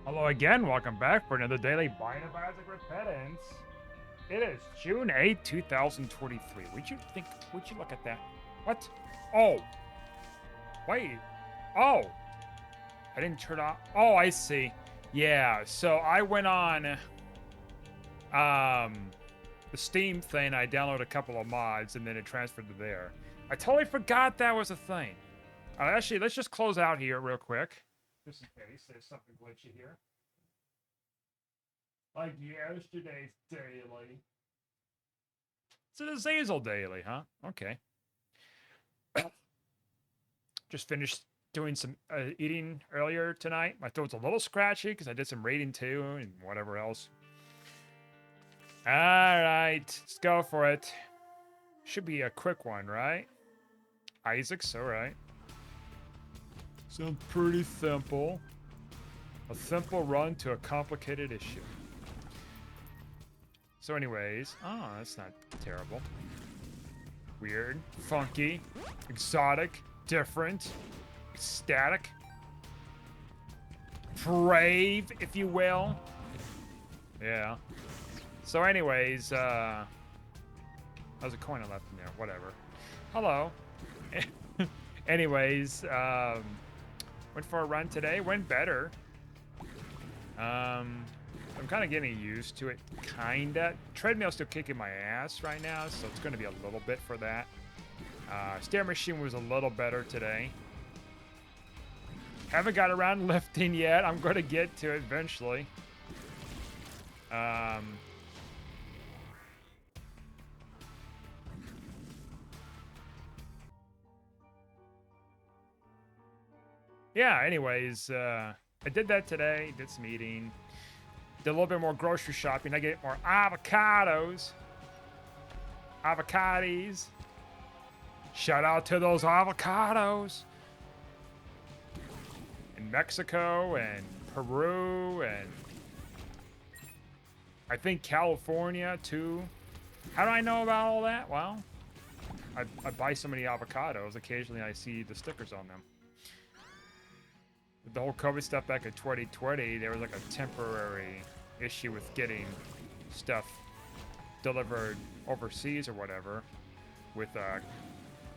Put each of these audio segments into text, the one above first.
Hello again, welcome back for another daily Biotic Repentance. It is June 8, 2023. Would you look at that? What? Oh. Wait. Oh. I didn't turn off. Oh, I see. Yeah, so I went on the Steam thing, I downloaded a couple of mods and then it transferred to there. I totally forgot that was a thing. Actually, let's just close out here real quick. Just in case there's something glitchy here. Like yesterday's daily. It's an Azazel daily, huh? Okay. Just finished doing some eating earlier tonight. My throat's a little scratchy because I did some raiding too and whatever else. All right, let's go for it. Should be a quick one, right? Isaac's, all right. Sounds pretty simple. A simple run to a complicated issue. So anyways, oh, that's not terrible. Weird, funky, exotic, different, ecstatic, brave, if you will. Yeah. So anyways, there's a coin I left in there, whatever. Hello. Anyways, went for a run today, went better. I'm kind of getting used to it, kinda. Treadmill's still kicking my ass right now, so it's going to be a little bit for that. Stair machine was a little better today. Haven't got around lifting yet. I'm going to get to it eventually. Yeah, anyways, I did that today, did some eating. Did a little bit more grocery shopping. I get more avocados. Avocados. Shout out to those avocados. In Mexico and Peru and I think California too. How do I know about all that? Well, I buy so many avocados. Occasionally I see the stickers on them. With the whole COVID stuff back in 2020, there was like a temporary issue with getting stuff delivered overseas or whatever with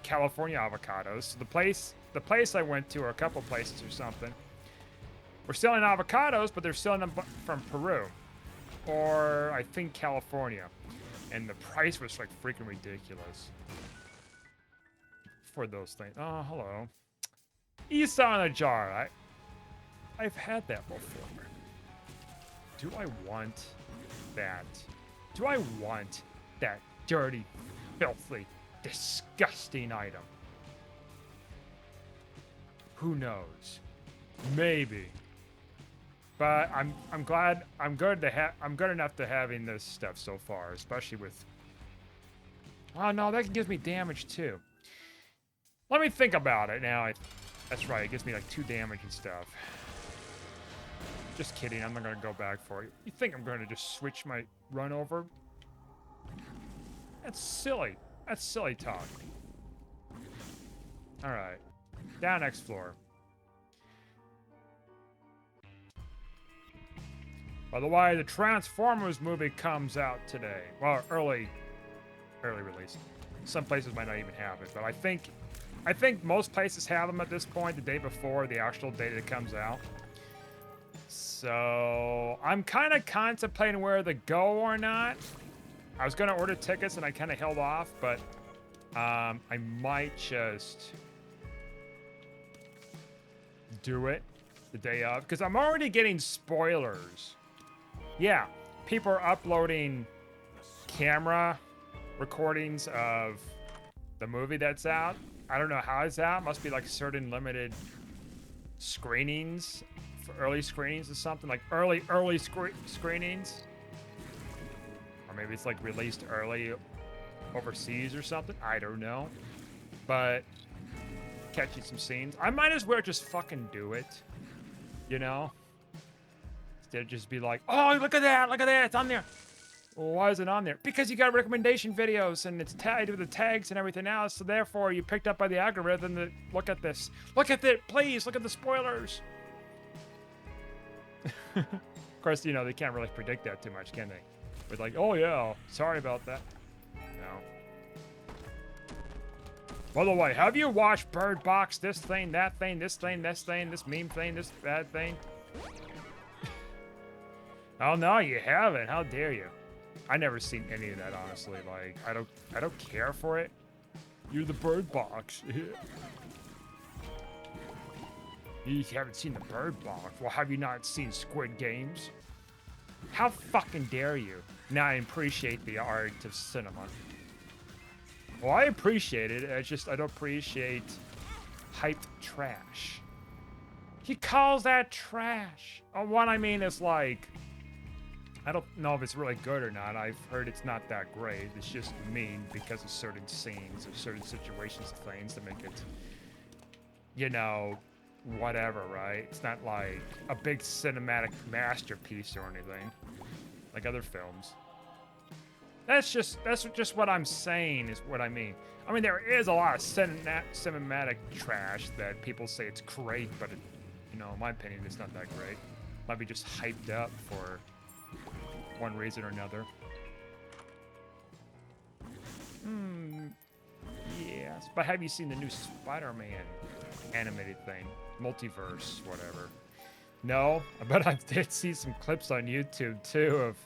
California avocados. So the place I went to, or a couple places or something, were selling avocados, but they're selling them from Peru or I think California, and the price was like freaking ridiculous for those things. Oh, hello. East on a jar. I've had that before. Do I want that? Do I want that dirty, filthy, disgusting item? Who knows? Maybe. But I'm glad I'm good enough to having this stuff so far, especially with. Oh no, that gives me damage too. Let me think about it now. That's right, it gives me like 2 damage and stuff. Just kidding, I'm not gonna go back for it. You think I'm gonna just switch my run over? That's silly. That's silly talk. Alright. Down next floor. By the way, the Transformers movie comes out today. Well, early release. Some places might not even have it, but I think most places have them at this point, the day before the actual date it comes out. So I'm kind of contemplating whether to go or not. I was going to order tickets and I kind of held off, but I might just do it the day of, because I'm already getting spoilers. Yeah, people are uploading camera recordings of the movie that's out. I don't know how it's out. Must be like certain limited screenings, for early screenings or something, like early screenings, or maybe it's like released early overseas or something. I don't know, but catching some scenes. I might as well just fucking do it, you know, instead of just be like, oh, look at that, it's on there. Well, why is it on there? Because you got recommendation videos and it's tagged with the tags and everything else, so therefore you picked up by the algorithm to look at this. Look at it, please, look at the spoilers. Of course, you know, they can't really predict that too much, can they? But like, oh yeah, sorry about that. No. By the way, have you watched Bird Box? This thing, that thing, this thing, this thing, this meme thing, this bad thing? Oh no, you haven't. How dare you? I never seen any of that, honestly. Like, I don't care for it. You're the Bird Box. You haven't seen the Bird Box. Well, have you not seen Squid Games? How fucking dare you? Now I appreciate the art of cinema. Well, I appreciate it. It's just I don't appreciate hyped trash. He calls that trash. What I mean is like, I don't know if it's really good or not. I've heard it's not that great. It's just mean because of certain scenes or certain situations of things to make it, you know, whatever, right? It's not like a big cinematic masterpiece or anything like other films. That's just what I'm saying is what I mean. I mean, there is a lot of cinematic trash that people say it's great, but it, you know, in my opinion, it's not that great. Might be just hyped up for one reason or another. Yes, but have you seen the new Spider-Man animated thing? Multiverse, whatever. No, but I did see some clips on YouTube too of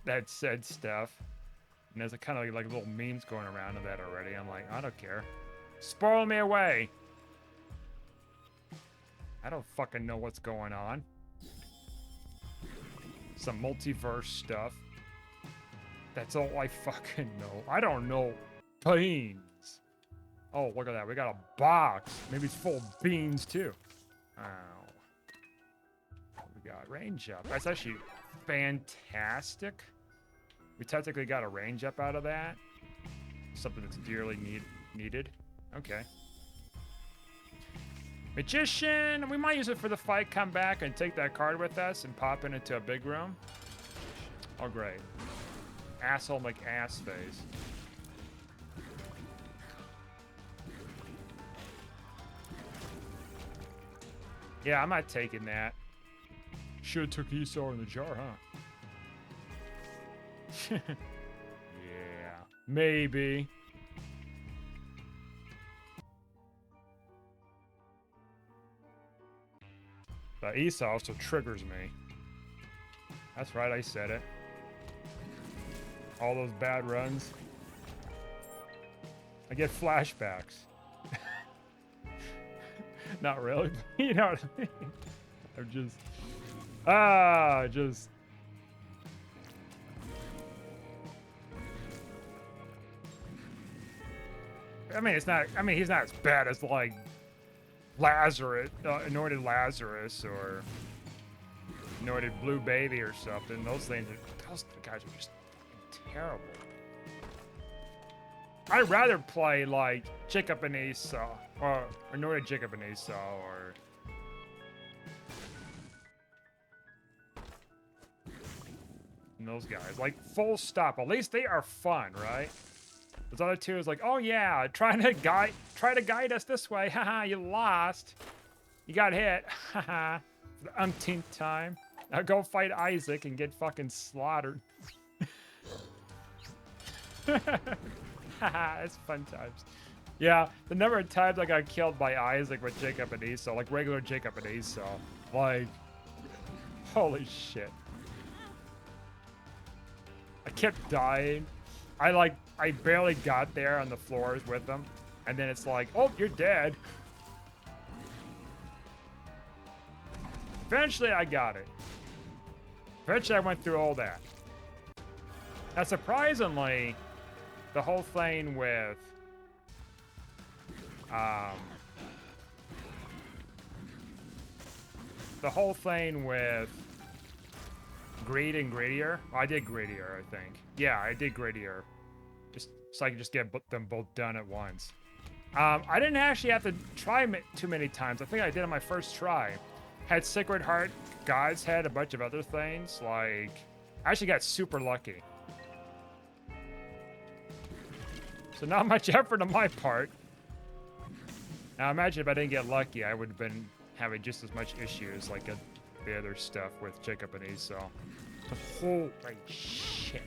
that said stuff. And there's a kind of like little memes going around of that already. I'm like, I don't care. Spoil me away. I don't fucking know what's going on. Some multiverse stuff. That's all I fucking know. I don't know beans. Oh, look at that. We got a box. Maybe it's full of beans, too. Ow. We got range up. That's actually fantastic. We technically got a range up out of that. Something that's dearly needed. Okay. Magician. We might use it for the fight. Come back and take that card with us and pop it into a big room. Oh, great. Asshole like ass face. Yeah, I'm not taking that. Should've took Esau in the jar, huh? Yeah, maybe. But Esau also triggers me. That's right, I said it. All those bad runs. I get flashbacks. Not really, but you know what I mean? I'm just... I mean, it's not... I mean, he's not as bad as, like, Lazarus, Anointed Lazarus, or Anointed Blue Baby or something. Those guys are just fucking terrible. I'd rather play, like, Jacob and Esau, or Anointed Jacob and Esau, or... And those guys. Like, full stop. At least they are fun, right? Those other two is like, oh yeah, try to guide us this way. Haha, you lost. You got hit. Haha. For the umpteenth time. Now go fight Isaac and get fucking slaughtered. Haha, it's fun times. Yeah, the number of times I got killed by Isaac with Jacob and Esau, like regular Jacob and Esau. Like, holy shit. I kept dying. I barely got there on the floors with them. And then it's like, oh, you're dead. Eventually, I got it. Eventually, I went through all that. Now, surprisingly, the whole thing with... the whole thing with Greed and Greedier. Well, I did Greedier, I think. Yeah, I did Greedier. Just so I could just get them both done at once. I didn't actually have to try too many times. I think I did on my first try. Had Sacred Heart, God's Head, a bunch of other things. Like, I actually got super lucky. So not much effort on my part. Now imagine if I didn't get lucky, I would have been having just as much issues, like the other stuff with Jacob and Esau. But holy shit.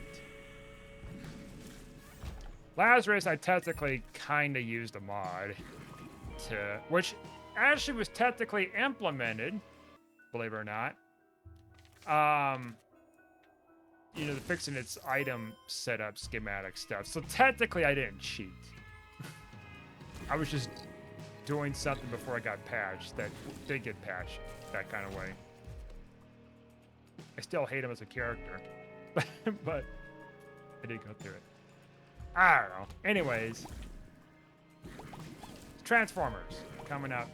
Lazarus, I technically kind of used a mod to, which actually was technically implemented, believe it or not. You know, the fixing its item setup schematic stuff. So technically I didn't cheat. I was just doing something before I got patched that did get patched that kind of way. I still hate him as a character, but I did go through it. I don't know. Anyways, Transformers coming up.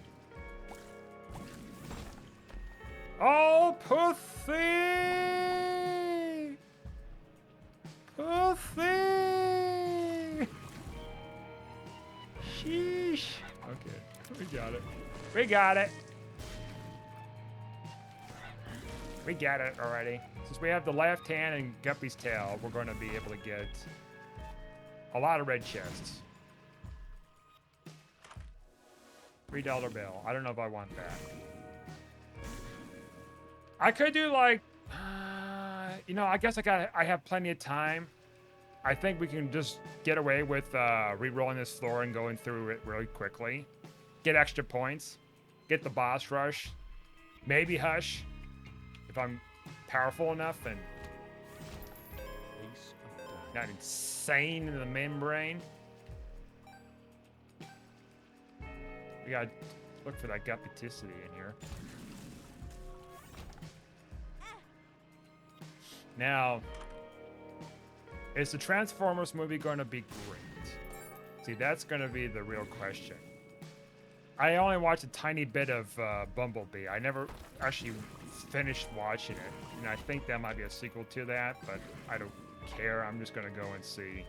Oh, pussy! Pussy! Sheesh. Okay, we got it. We got it. We got it already. Since we have the left hand and Guppy's tail, we're going to be able to get a lot of red chests. $3 bill. I don't know if I want that. I could do like, you know, I guess I have plenty of time. I think we can just get away with re-rolling this floor and going through it really quickly. Get extra points. Get the boss rush. Maybe Hush. If I'm powerful enough and not insane in the membrane. We gotta look for that guppiticity in here. Now, is the Transformers movie going to be great? See, that's going to be the real question. I only watched a tiny bit of Bumblebee. I never actually finished watching it. And I think that might be a sequel to that, but I don't care. I'm just going to go and see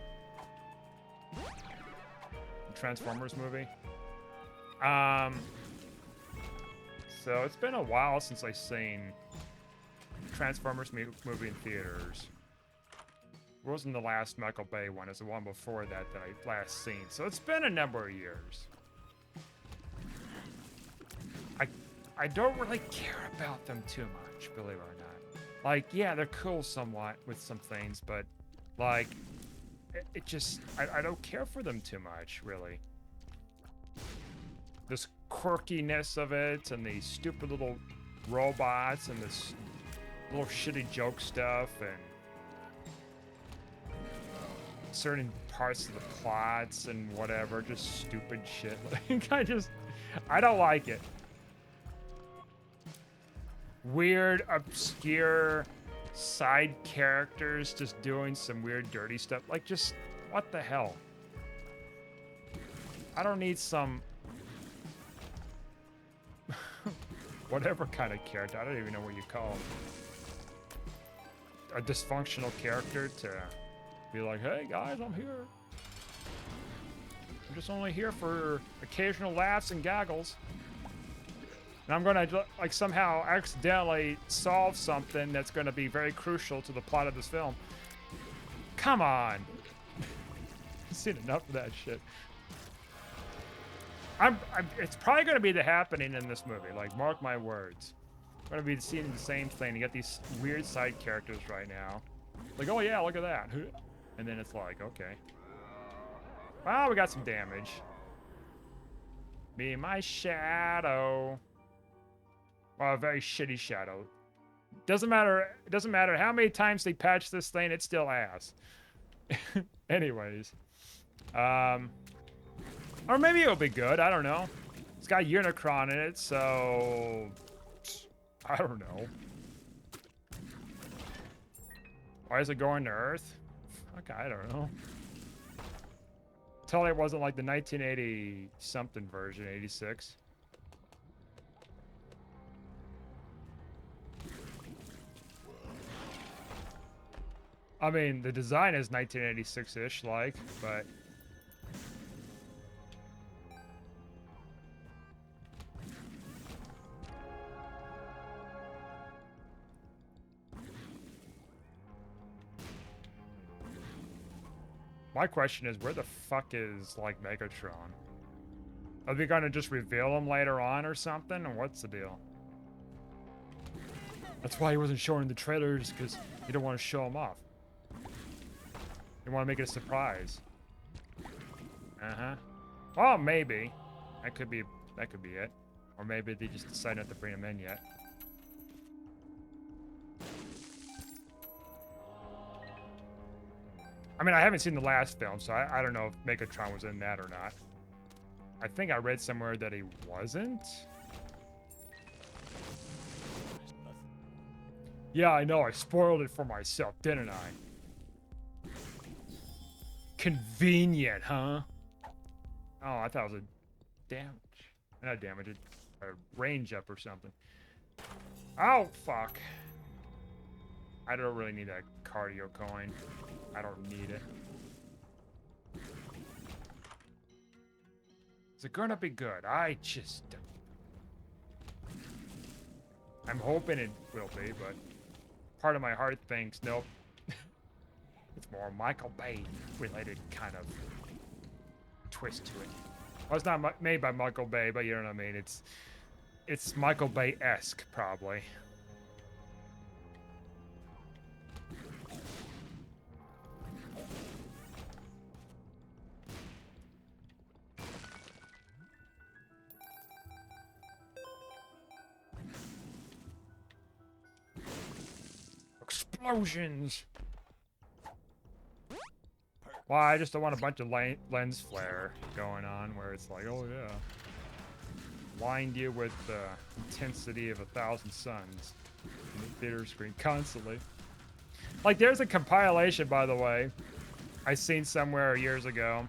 the Transformers movie. So it's been a while since I've seen Transformers movie in theaters. It wasn't the last Michael Bay one. It's the one before that that I last seen. So it's been a number of years. I don't really care about them too much, believe it or not. Like, yeah, they're cool somewhat with some things, but like, it just, I don't care for them too much, really. This quirkiness of it, and these stupid little robots, and this little shitty joke stuff, and certain parts of the plots and whatever, just stupid shit. Like, I don't like it. Weird, obscure side characters just doing some weird, dirty stuff. Like, just, what the hell? I don't need some whatever kind of character. I don't even know what you call them. A dysfunctional character to be like, hey guys, I'm here. I'm just only here for occasional laughs and gaggles. And I'm gonna like somehow accidentally solve something that's gonna be very crucial to the plot of this film. Come on. I've seen enough of that shit. It's probably gonna be the happening in this movie. Like, mark my words. I'm gonna be seeing the same thing. You got these weird side characters right now. Like, oh yeah, look at that. And then it's like, okay. Well, we got some damage. Be my shadow. Well, a very shitty shadow. Doesn't matter. It doesn't matter how many times they patch this thing. It's still ass. Anyways, or maybe it'll be good. I don't know. It's got Unicron in it, so I don't know. Why is it going to Earth? Fuck, I don't know. Tell me it wasn't like the 1980 something version, 86. I mean, the design is 1986-ish, like, but my question is, where the fuck is, like, Megatron? Are they gonna just reveal him later on or something? Or what's the deal? That's why he wasn't showing the trailers, because he don't want to show them off. You want to make it a surprise. Uh-huh. Well, maybe. That could be it. Or maybe they just decided not to bring him in yet. I mean, I haven't seen the last film, so I don't know if Megatron was in that or not. I think I read somewhere that he wasn't. Yeah, I know. I spoiled it for myself, didn't I? Convenient, huh? Oh, I thought it was a damage. Not damage, a range up or something. Oh, fuck. I don't really need that cardio coin. I don't need it. Is it gonna be good? I just... I'm hoping it will be, but part of my heart thinks, nope. It's more Michael Bay related kind of twist to it. Well, it's not made by Michael Bay, but you know what I mean. It's Michael Bay-esque, probably. Explosions! Well, I just don't want a bunch of lens flare going on where it's like, oh yeah. Blind you with the intensity of 1,000 suns in the theater screen constantly. Like, there's a compilation, by the way, I seen somewhere years ago.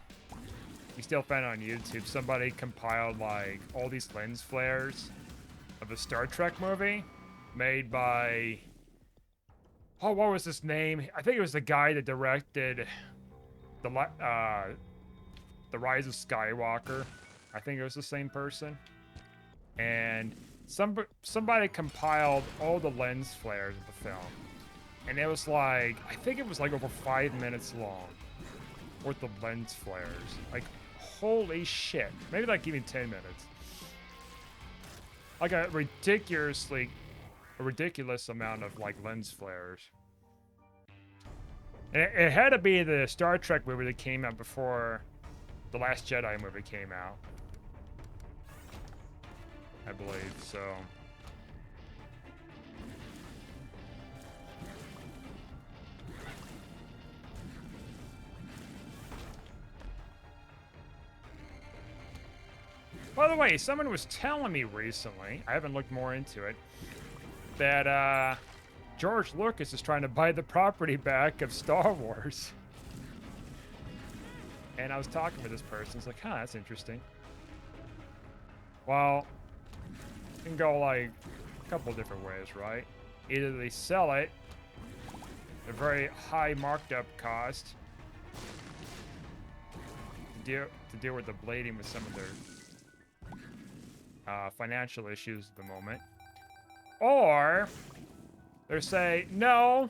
You still find it on YouTube. Somebody compiled, like, all these lens flares of a Star Trek movie made by... Oh, what was his name? I think it was the guy that directed the Rise of Skywalker. I think it was the same person. And somebody compiled all the lens flares of the film. And it was like, I think it was like over 5 minutes long worth of lens flares. Like, holy shit. Maybe like even 10 minutes. Like a ridiculous amount of like lens flares. And it had to be the Star Trek movie that came out before the Last Jedi movie came out, I believe. So by the way, someone was telling me recently, I haven't looked more into it, that George Lucas is trying to buy the property back of Star Wars. And I was talking with this person. It's like, huh, that's interesting. Well, it can go like a couple different ways, right? Either they sell it at a very high marked up cost to deal with the blading with some of their financial issues at the moment. Or they say, no,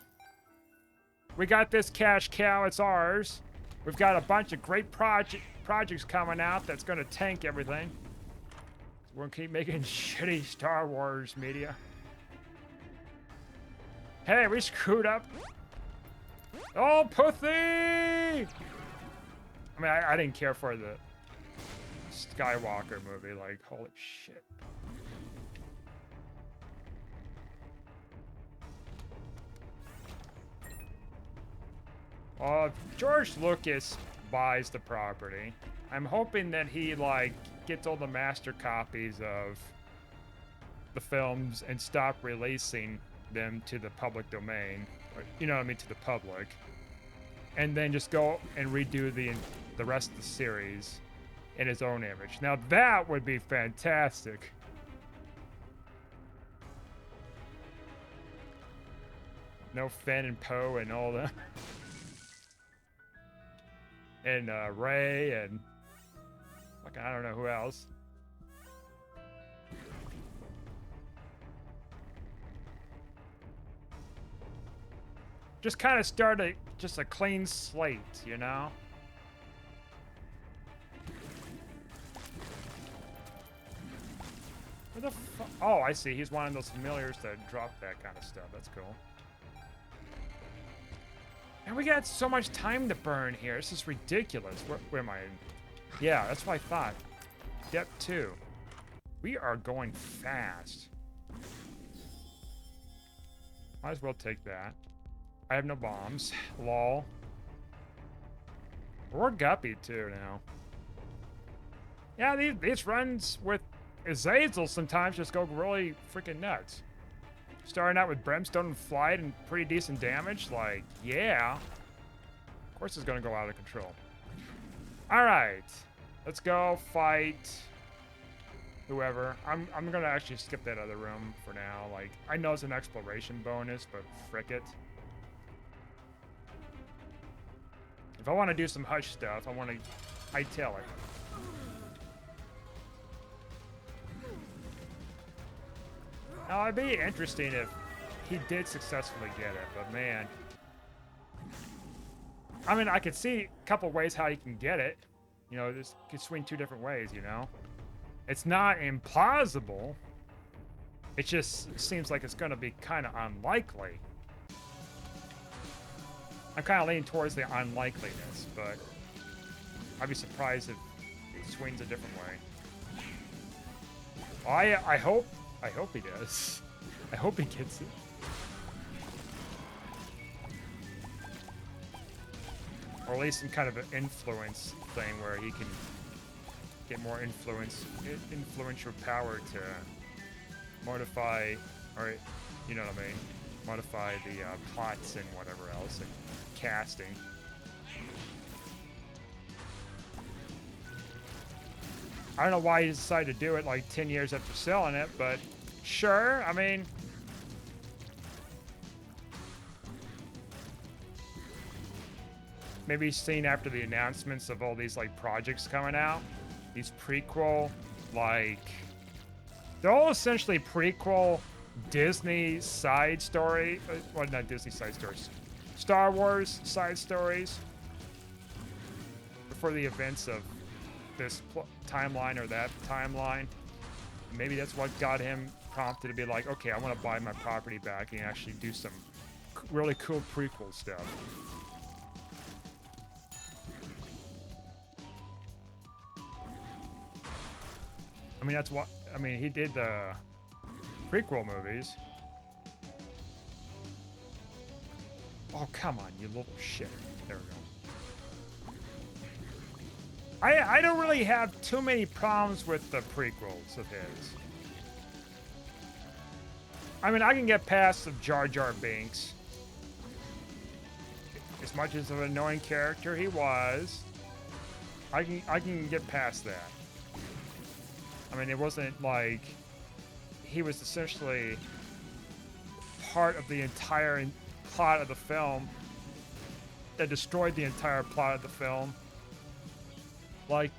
we got this cash cow, it's ours. We've got a bunch of great projects coming out that's going to tank everything. We're going to keep making shitty Star Wars media. Hey, we screwed up. Oh, pussy! I mean, I didn't care for the Skywalker movie. Like, holy shit. If George Lucas buys the property, I'm hoping that he, like, gets all the master copies of the films and stop releasing them to the public domain. Or, you know what I mean, to the public. And then just go and redo the rest of the series in his own image. Now, that would be fantastic. No Finn and Poe and all that. And Ray and fucking I don't know who else. Just kind of start just a clean slate, you know? Where the fuck? Oh, I see. He's one of those familiars that drop that kind of stuff. That's cool. And we got so much time to burn here. This is ridiculous. Where am I? Yeah, that's what I thought. Depth 2. We are going fast. Might as well take that. I have no bombs. Lol. We're guppy too now. Yeah, these runs with Azazel sometimes just go really freaking nuts. Starting out with Brimstone and Flight and pretty decent damage, like, yeah. Of course it's gonna go out of control. Alright. Let's go fight whoever. I'm gonna actually skip that other room for now. Like, I know it's an exploration bonus, but frick it. If I want to do some hush stuff, I want to hightail it. Now, it'd be interesting if he did successfully get it, but man. I mean, I could see a couple ways how he can get it. You know, this could swing two different ways, you know? It's not implausible. It just seems like it's going to be kind of unlikely. I'm kind of leaning towards the unlikeliness, but I'd be surprised if it swings a different way. I hope he does. I hope he gets it. Or at least some kind of an influence thing where he can get more influential power to modify, or you know what I mean, modify the plots and whatever else, and casting. I don't know why he decided to do it like 10 years after selling it, but sure, I mean, maybe he's seen after the announcements of all these like projects coming out, these prequel, like, they're all essentially prequel Disney side story, well, not Disney side stories, Star Wars side stories before the events of this timeline or that timeline. Maybe that's what got him prompted to be like, okay, I want to buy my property back and actually do some really cool prequel stuff. I mean, that's what, I mean, he did the prequel movies. Oh, come on, you little shit. There we go. I don't really have too many problems with the prequels of his. I mean, I can get past the Jar Jar Binks. As much as an annoying character he was, I can get past that. I mean, it wasn't like he was essentially part of the entire plot of the film that destroyed the entire plot of the film. Like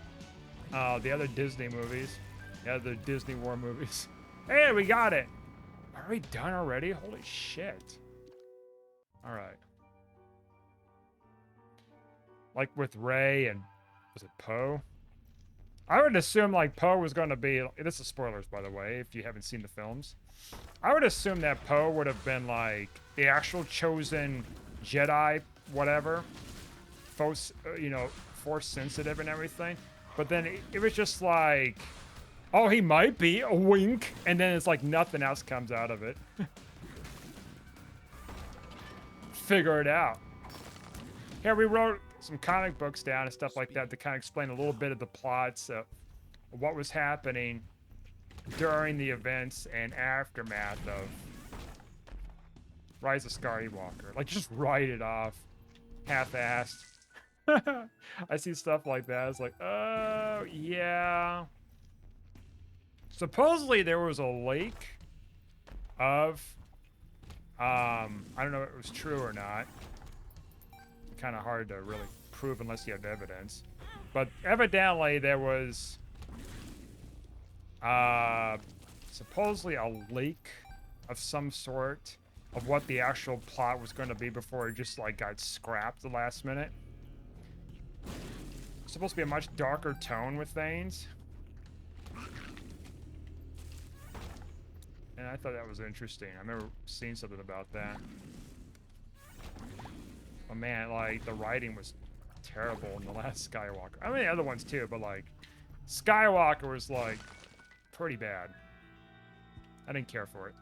the other Disney movies, the other Disney War movies. Hey, we got it! Are we done already? Holy shit. Alright. Like with Rey and, was it Poe? I would assume like Poe was going to be, this is spoilers by the way, if you haven't seen the films. I would assume that Poe would have been like the actual chosen Jedi, whatever. Force, you know, force sensitive and everything. But then it was just like, oh, he might be, a wink. And then it's like nothing else comes out of it. Figure it out. Here we wrote some comic books down and stuff like that to kind of explain a little bit of the plots of what was happening during the events and aftermath of Rise of Skywalker. Like, just write it off. Half-assed. I see stuff like that. It's like, oh, yeah. Supposedly there was a leak of, I don't know if it was true or not. Kind of hard to really prove unless you have evidence. But evidently there was supposedly a leak of some sort of what the actual plot was going to be before it just like got scrapped the last minute. It's supposed to be a much darker tone with things. I thought that was interesting. I remember seeing something about that. But man, like, the writing was terrible in the last Skywalker. I mean, the other ones too, but like, Skywalker was like pretty bad. I didn't care for it.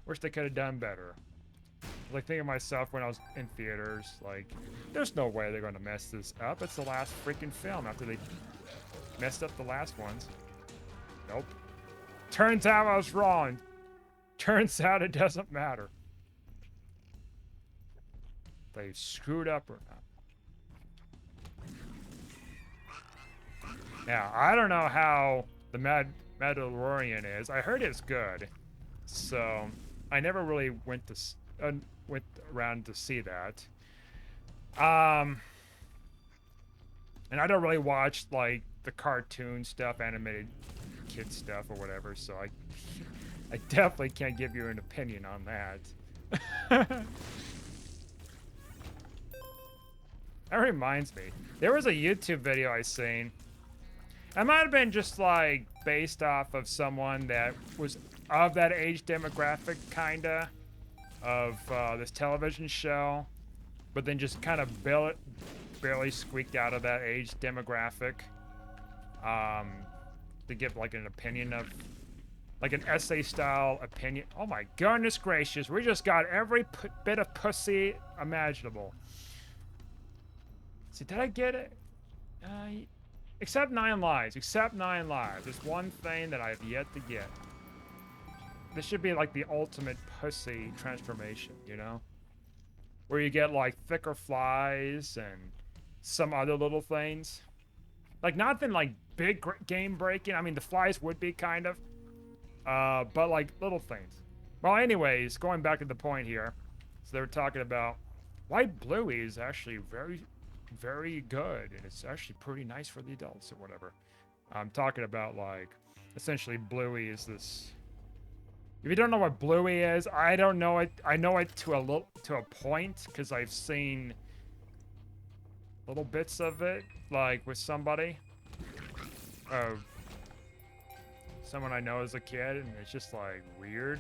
Wish they could have done better. Like, thinking to myself when I was in theaters, like, there's no way they're going to mess this up. It's the last freaking film after they messed up the last ones. Nope. Turns out I was wrong. Turns out it doesn't matter. They screwed up or not. Now, I don't know how the Mandalorian is. I heard it's good. So, I never really went around to see that. And I don't really watch like the cartoon stuff, animated kid stuff or whatever, so I definitely can't give you an opinion on that. That reminds me, there was a YouTube video I seen. It might have been just like based off of someone that was of that age demographic, kinda, of this television show, but then just kind of barely squeaked out of that age demographic, to give like an opinion of, like an essay style opinion. Oh my goodness gracious, we just got every bit of pussy imaginable. See, did I get it? Except 9 lives. Except 9 lives. There's one thing that I have yet to get. This should be like the ultimate pussy transformation, you know? Where you get like thicker flies and some other little things. Like nothing like big game breaking. I mean, the flies would be kind of. But like little things. Well, anyways, going back to the point here. So they were talking about White Bluey is actually very, very good. And it's actually pretty nice for the adults or whatever. I'm talking about like, essentially Bluey is this. If you don't know what Bluey is, I don't know it. I know it to a point because I've seen little bits of it, like with somebody, someone I know as a kid, and it's just like weird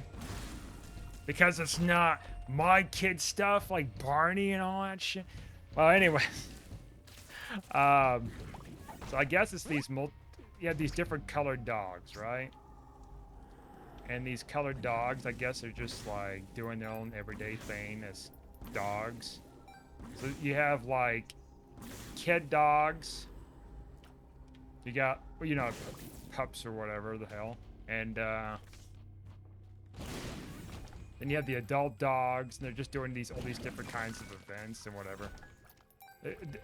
because it's not my kid stuff like Barney and all that shit. Well, anyway, so I guess it's these you have these different colored dogs, right? And these colored dogs, I guess, are just like doing their own everyday thing as dogs. So you have like kid dogs. You got, you know, pups or whatever the hell. And then you have the adult dogs, and they're just doing all these different kinds of events and whatever.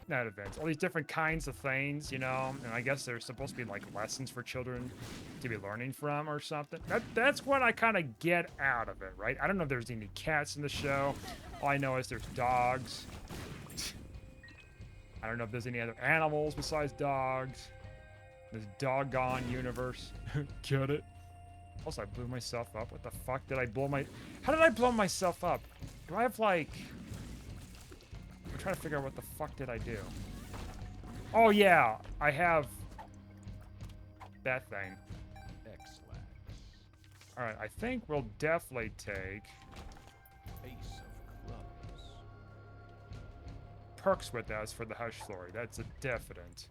Not events, all these different kinds of things, you know, and I guess they're supposed to be like lessons for children to be learning from or something. That's what I kind of get out of it, right? I don't know if there's any cats in the show. All I know is there's dogs. I don't know if there's any other animals besides dogs. This doggone universe. Get it? Also, I blew myself up. What the fuck did I blow how did I blow myself up? Do I have like... I'm trying to figure out what the fuck did I do. Oh yeah, I have that thing. Excellent. All right, I think we'll definitely take Ace of clubs. Perks with us for the Hush story. That's a definite.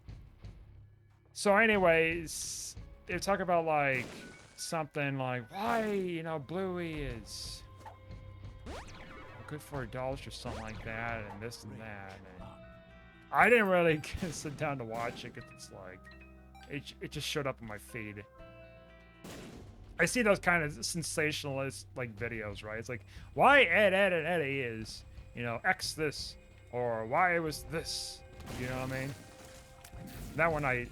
So anyways, they talk about like something like why, you know, Bluey is good for adults or something like that, and this and that. And I didn't really sit down to watch it because it's like it just showed up on my feed. I see those kind of sensationalist like videos, right? It's like why Ed and Eddie is, you know, X this, or why it was this. You know what I mean? That one I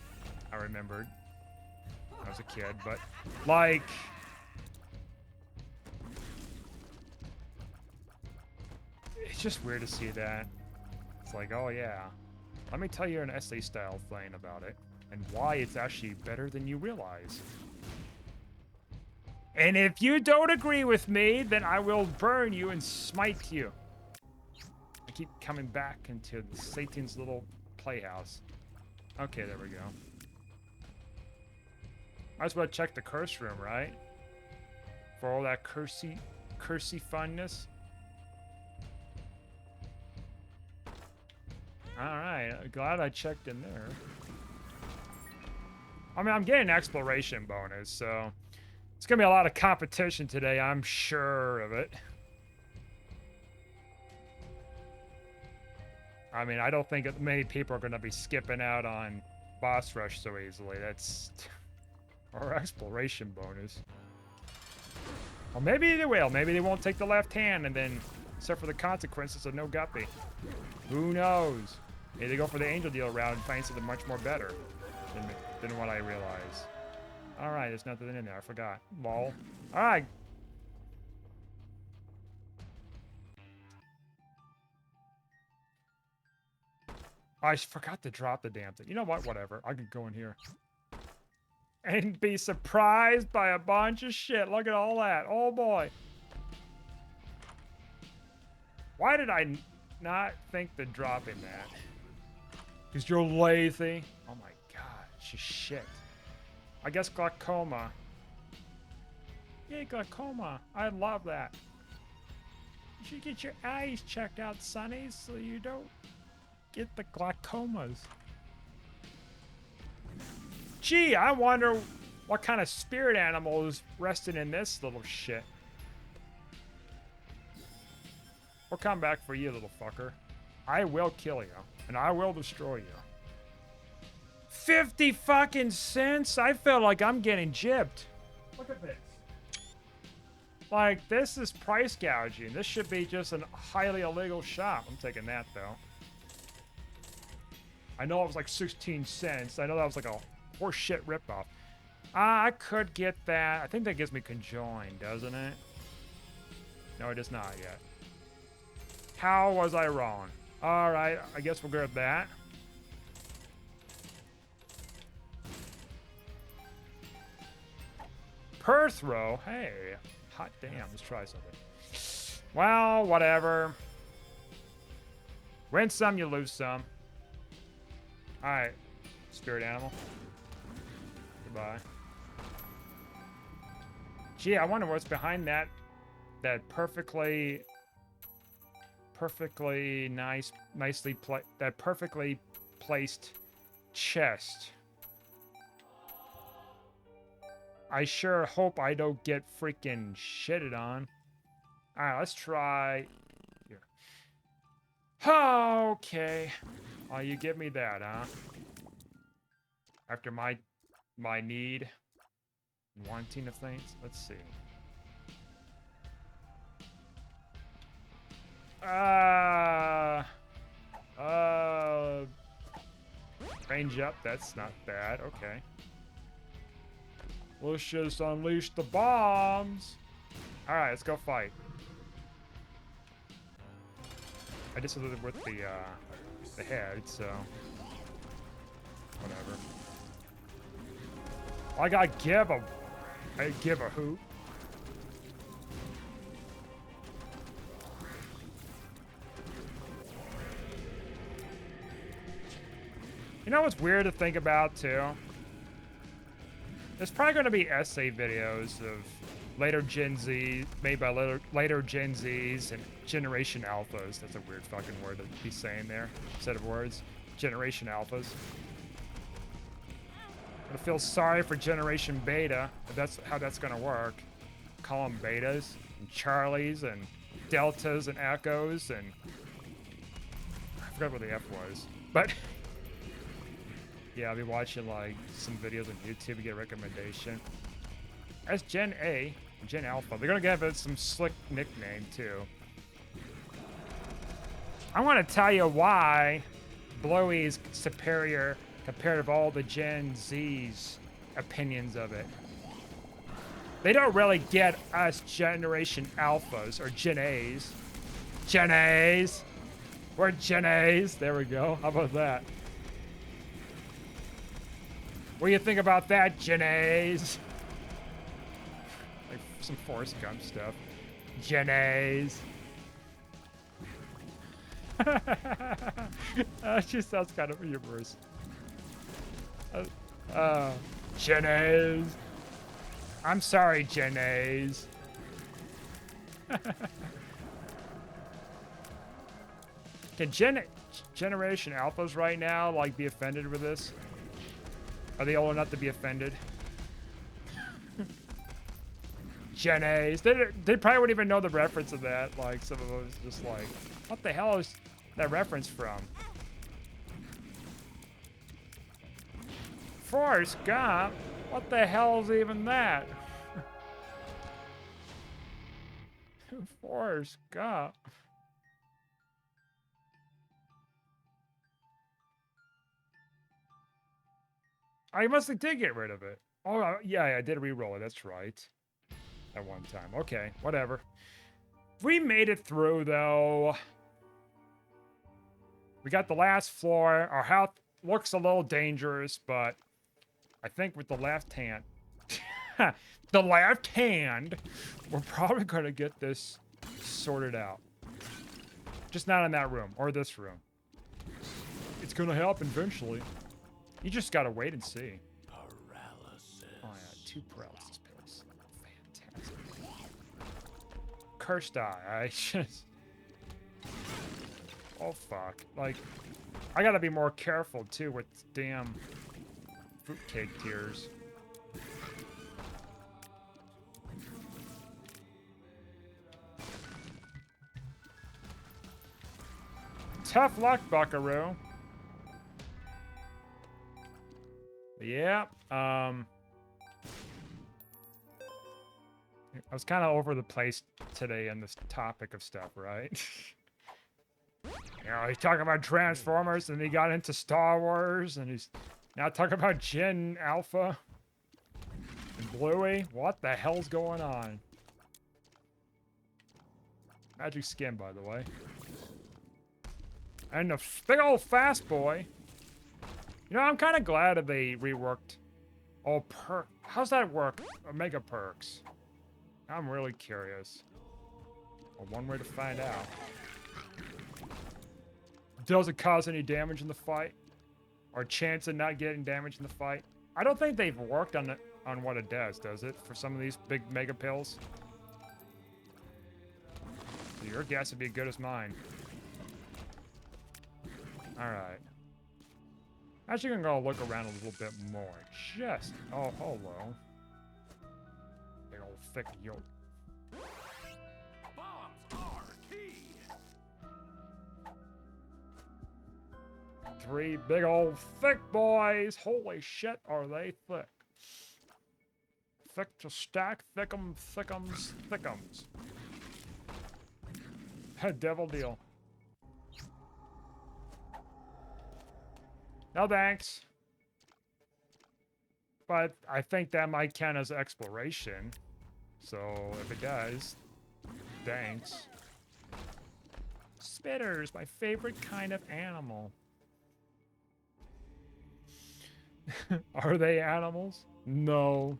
remembered when I was a kid, but like. It's just weird to see that. It's like, oh yeah, let me tell you an essay style thing about it and why it's actually better than you realize. And if you don't agree with me, then I will burn you and smite you. I keep coming back into Satan's little playhouse. Okay, there we go. I just want to check the curse room, right? For all that cursey funness. Alright, glad I checked in there. I mean, I'm getting an exploration bonus, so it's gonna be a lot of competition today, I'm sure of it. I mean, I don't think many people are gonna be skipping out on boss rush so easily. That's our exploration bonus. Or maybe they will. Maybe they won't take the left hand and then suffer the consequences of no guppy. Who knows? Maybe they go for the angel deal route and find something much more better than what I realize. Alright, there's nothing in there. I forgot. Lol. Alright. I forgot to drop the damn thing. You know what? Whatever. I could go in here. And be surprised by a bunch of shit. Look at all that. Oh boy. Why did I not think to drop in that? Because you're lazy. Oh my god. She's shit. I guess glaucoma. Yay, glaucoma. I love that. You should get your eyes checked out, Sonny, so you don't get the glaucomas. Gee, I wonder what kind of spirit animal is resting in this little shit. We'll come back for you, little fucker. I will kill you, and I will destroy you. 50 fucking cents? I feel like I'm getting gypped. Look at this. Like, this is price gouging. This should be just a highly illegal shop. I'm taking that, though. I know it was like 16 cents. I know that was like a horse shit ripoff. I could get that. I think that gives me conjoined, doesn't it? No, it does not yet. How was I wrong? Alright, I guess we'll go with that. Per throw? Hey. Hot damn, let's try something. Well, whatever. Win some, you lose some. Alright. Spirit animal. Goodbye. Gee, I wonder what's behind that perfectly placed chest. I sure hope I don't get freaking shitted on. Alright, let's try here. Okay. Oh, you give me that, huh? After my need and wanting of things. Let's see. Range up, that's not bad. Okay. Let's just unleash the bombs. Alright, let's go fight. I just did it with the head, so whatever. I gotta give a hoot. You know what's weird to think about too? There's probably going to be essay videos of later Gen Z, made by later Gen Zs and Generation Alphas. That's a weird fucking word to be saying there. Set of words. Generation Alphas. I feel sorry for Generation Beta, if that's how that's going to work. Call them Betas, and Charlies, and Deltas, and Echoes, and I forgot what the F was. But yeah, I'll be watching like some videos on YouTube to get a recommendation. As Gen A, Gen Alpha, they're gonna give it some slick nickname too. I want to tell you why Blowy is superior compared to all the Gen Z's opinions of it. They don't really get us Generation Alphas or Gen A's. Gen A's. We're Gen A's. There we go. How about that? What do you think about that, Gen A's? Like some Forrest Gump stuff. Gen A's. It just sounds kind of humorous. Gen A's. I'm sorry, Gen A's. Can Generation Alphas right now, like, be offended with this? Are they old enough to be offended? Gen A's. They probably wouldn't even know the reference of that. Like, some of them was just like, what the hell is that reference from? Forrest Gump? What the hell is even that? Forrest Gump. I must have did get rid of it. Oh, yeah, I did re-roll it. That's right. At one time. Okay, whatever. We made it through, though. We got the last floor. Our health looks a little dangerous, but I think with the left hand... the left hand, we're probably going to get this sorted out. Just not in that room, or this room. It's going to happen eventually. You just got to wait and see. Paralysis. Oh, yeah, 2 paralysis pills. Fantastic. Cursed eye. I just... Oh, fuck. Like, I gotta be more careful, too, with damn fruitcake tears. Tough luck, buckaroo. Yeah, I was kind of over the place today on this topic of stuff, right? You know, he's talking about Transformers, and he got into Star Wars, and he's now talking about Gen Alpha and Bluey. What the hell's going on? Magic skin, by the way. And the big old fast boy. You know, I'm kind of glad that they reworked all how's that work? Omega perks. I'm really curious. Well, one way to find out. Does it cause any damage in the fight? Or chance of not getting damage in the fight? I don't think they've worked on what it does it? For some of these big mega pills? So your guess would be as good as mine. Alright. Actually, gonna go look around a little bit more. Just... Oh, hello. Big old thick yolk. Bombs are key. 3 big old thick boys. Holy shit, are they thick. Thick to stack, thickums, thickums, thickums. Devil deal. No thanks. But I think that might count as exploration. So if it does, thanks. Spitters, my favorite kind of animal. Are they animals? No.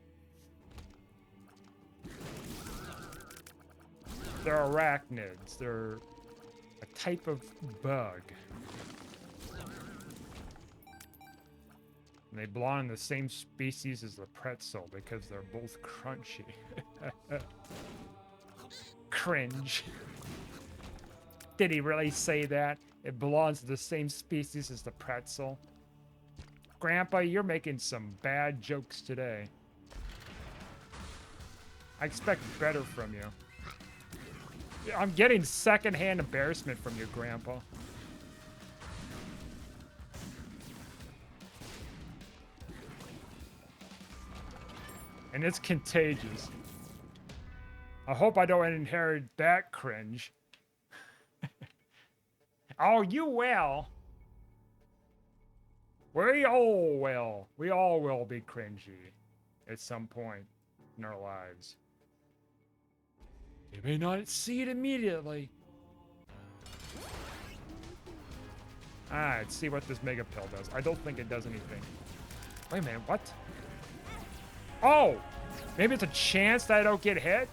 They're arachnids. They're a type of bug. And they belong in the same species as the pretzel because they're both crunchy. Cringe. Did he really say that? It belongs to the same species as the pretzel? Grandpa, you're making some bad jokes today. I expect better from you. I'm getting secondhand embarrassment from you, Grandpa. And it's contagious. I hope I don't inherit that cringe. Oh, you will. We all will. We all will be cringy at some point in our lives. You may not see it immediately. Alright, see what this mega pill does. I don't think it does anything. Wait a minute, what? Oh! Maybe it's a chance that I don't get hit?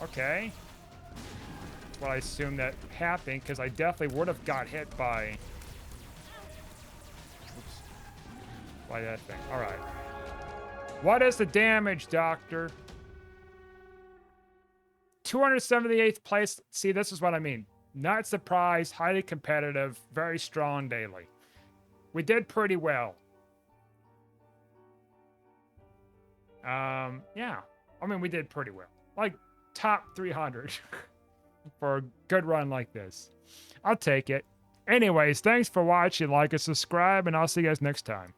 Okay. That's what I assumed that happened, because I definitely would have got hit by... Oops. By that thing. Alright. What is the damage, Doctor? 278th place. See, this is what I mean. Not surprised, highly competitive, very strong daily. We did pretty well. Yeah. I mean, we did pretty well. Like, top 300 for a good run like this. I'll take it. Anyways, thanks for watching. Like and subscribe, and I'll see you guys next time.